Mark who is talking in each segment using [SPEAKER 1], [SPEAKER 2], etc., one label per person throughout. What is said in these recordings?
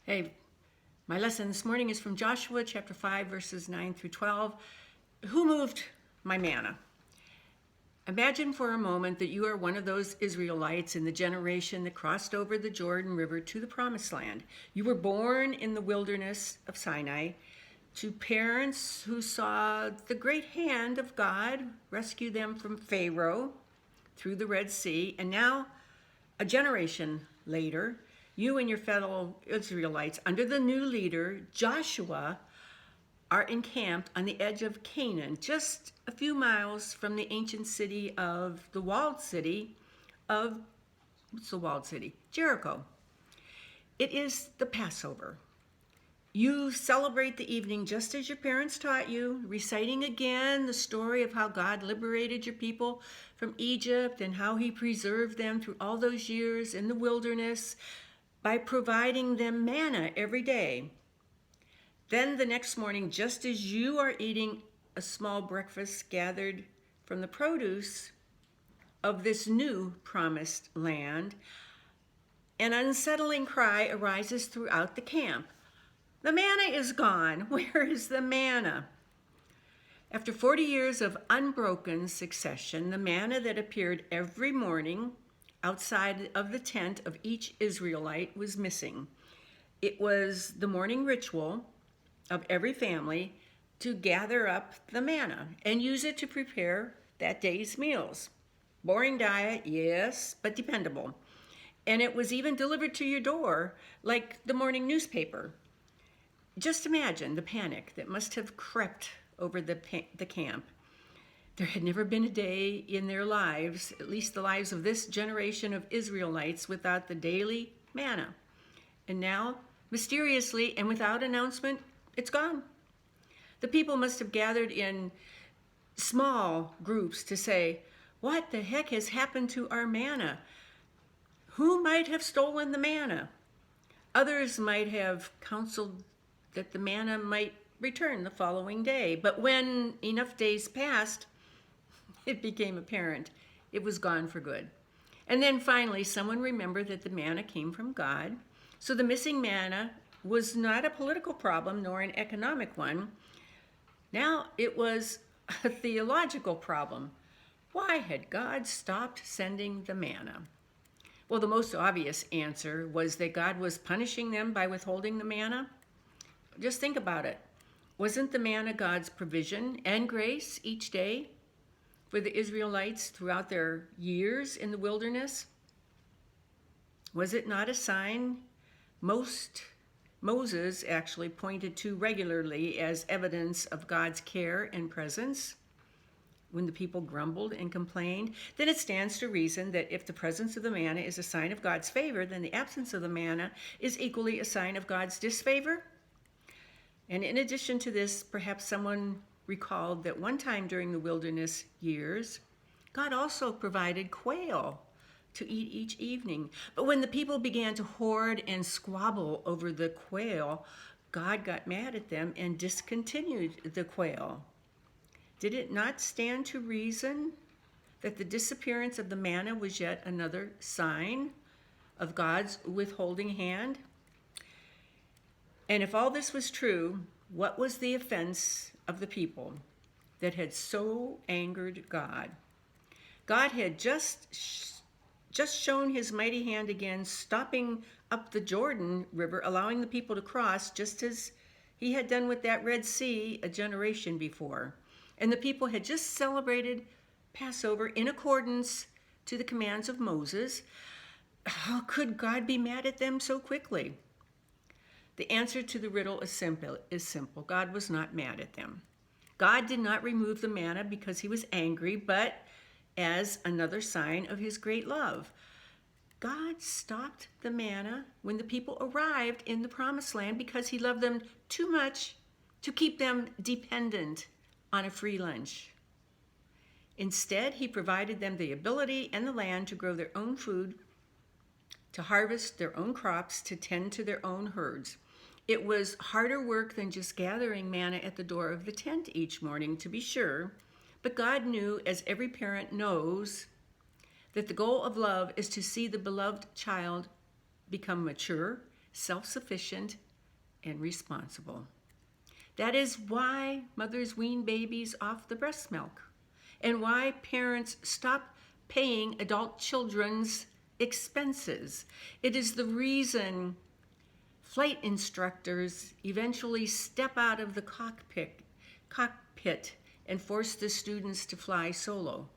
[SPEAKER 1] Hey, my lesson this morning is from Joshua chapter 5, verses 9 through 12. Who moved my manna? Imagine for a moment that you are one of those Israelites in the generation that crossed over the Jordan River to the Promised Land. You were born in the wilderness of Sinai to parents who saw the great hand of God rescue them from Pharaoh through the Red Sea, and now, a generation later, you and your fellow Israelites, under the new leader, Joshua, are encamped on the edge of Canaan, just a few miles from the ancient city of the walled city of, what's the walled city? Jericho. It is the Passover. You celebrate the evening just as your parents taught you, reciting again the story of how God liberated your people from Egypt and how he preserved them through all those years in the wilderness by providing them manna every day. Then the next morning, just as you are eating a small breakfast gathered from the produce of this new promised land, an unsettling cry arises throughout the camp. The manna is gone. Where is the manna? After 40 years of unbroken succession, the manna that appeared every morning outside of the tent of each Israelite was missing. It was the morning ritual of every family to gather up the manna and use it to prepare that day's meals. Boring diet, yes, but dependable. And it was even delivered to your door like the morning newspaper. Just imagine the panic that must have crept over the camp. There had never been a day in their lives, at least the lives of this generation of Israelites, without the daily manna. And now, mysteriously and without announcement, it's gone. The people must have gathered in small groups to say, "What the heck has happened to our manna? Who might have stolen the manna?" Others might have counseled that the manna might return the following day. But when enough days passed, it became apparent it was gone for good. And then finally, someone remembered that the manna came from God. So the missing manna was not a political problem nor an economic one. Now it was a theological problem. Why had God stopped sending the manna? Well, the most obvious answer was that God was punishing them by withholding the manna. Just think about it. Wasn't the manna God's provision and grace each day for the Israelites throughout their years in the wilderness? Was it not a sign Moses actually pointed to regularly as evidence of God's care and presence? When the people grumbled and complained, then it stands to reason that if the presence of the manna is a sign of God's favor, then the absence of the manna is equally a sign of God's disfavor. And in addition to this, perhaps someone recalled that one time during the wilderness years, God also provided quail to eat each evening. But when the people began to hoard and squabble over the quail, God got mad at them and discontinued the quail. Did it not stand to reason that the disappearance of the manna was yet another sign of God's withholding hand? And if all this was true, what was the offense of the people that had so angered God? God had just shown his mighty hand again, stopping up the Jordan River, allowing the people to cross, just as he had done with that Red Sea a generation before. And the people had just celebrated Passover in accordance to the commands of Moses. How could God be mad at them so quickly? The answer to the riddle is simple. God was not mad at them. God did not remove the manna because he was angry, but as another sign of his great love. God stopped the manna when the people arrived in the Promised Land because he loved them too much to keep them dependent on a free lunch. Instead, he provided them the ability and the land to grow their own food, to harvest their own crops, to tend to their own herds. It was harder work than just gathering manna at the door of the tent each morning, to be sure, but God knew, as every parent knows, that the goal of love is to see the beloved child become mature self-sufficient, and responsible. That is why mothers wean babies off the breast milk, and why parents stop paying adult children's expenses. It is the reason flight instructors eventually step out of the cockpit and force the students to fly solo.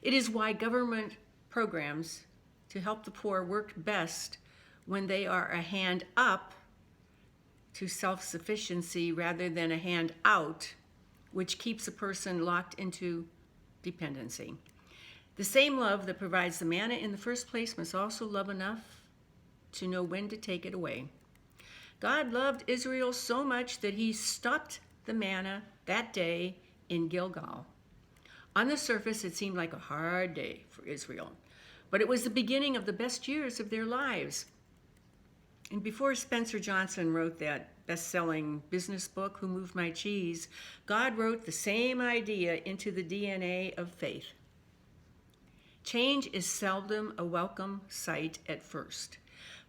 [SPEAKER 1] It is why government programs to help the poor work best when they are a hand up to self-sufficiency rather than a hand out, which keeps a person locked into dependency. The same love that provides the manna in the first place must also love enough to know when to take it away. God loved Israel so much that he stopped the manna that day in Gilgal. On the surface, it seemed like a hard day for Israel, but it was the beginning of the best years of their lives. And before Spencer Johnson wrote that best-selling business book, Who Moved My Cheese, God wrote the same idea into the DNA of faith. Change is seldom a welcome sight at first,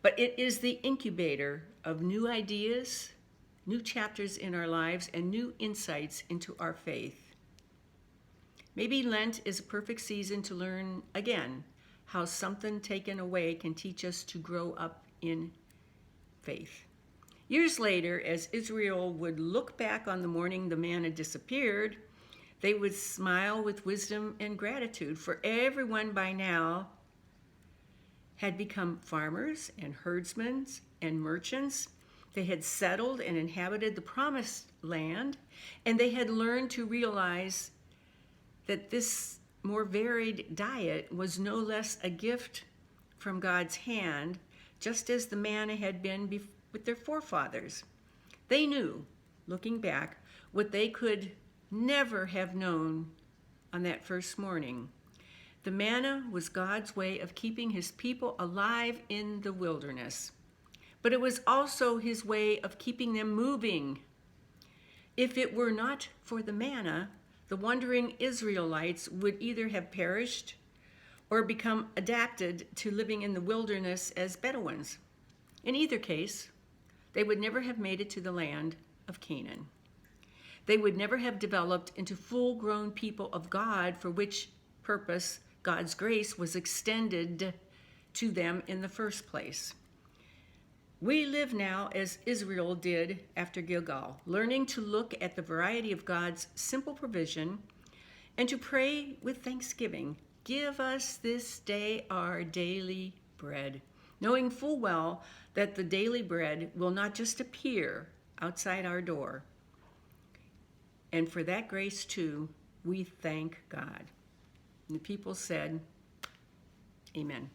[SPEAKER 1] but it is the incubator of new ideas, new chapters in our lives, and new insights into our faith. Maybe Lent is a perfect season to learn again how something taken away can teach us to grow up in faith. Years later, as Israel would look back on the morning the manna disappeared, they would smile with wisdom and gratitude, for everyone by now had become farmers and herdsmen and merchants. They had settled and inhabited the promised land, and they had learned to realize that this more varied diet was no less a gift from God's hand, just as the manna had been with their forefathers. They knew, looking back, what they could never have known on that first morning. The manna was God's way of keeping his people alive in the wilderness, but it was also his way of keeping them moving. If it were not for the manna, the wandering Israelites would either have perished or become adapted to living in the wilderness as Bedouins. In either case, they would never have made it to the land of Canaan. They would never have developed into full-grown people of God, for which purpose God's grace was extended to them in the first place. We live now as Israel did after Gilgal, learning to look at the variety of God's simple provision and to pray with thanksgiving, "Give us this day our daily bread," knowing full well that the daily bread will not just appear outside our door. And for that grace, too, we thank God. And the people said, Amen.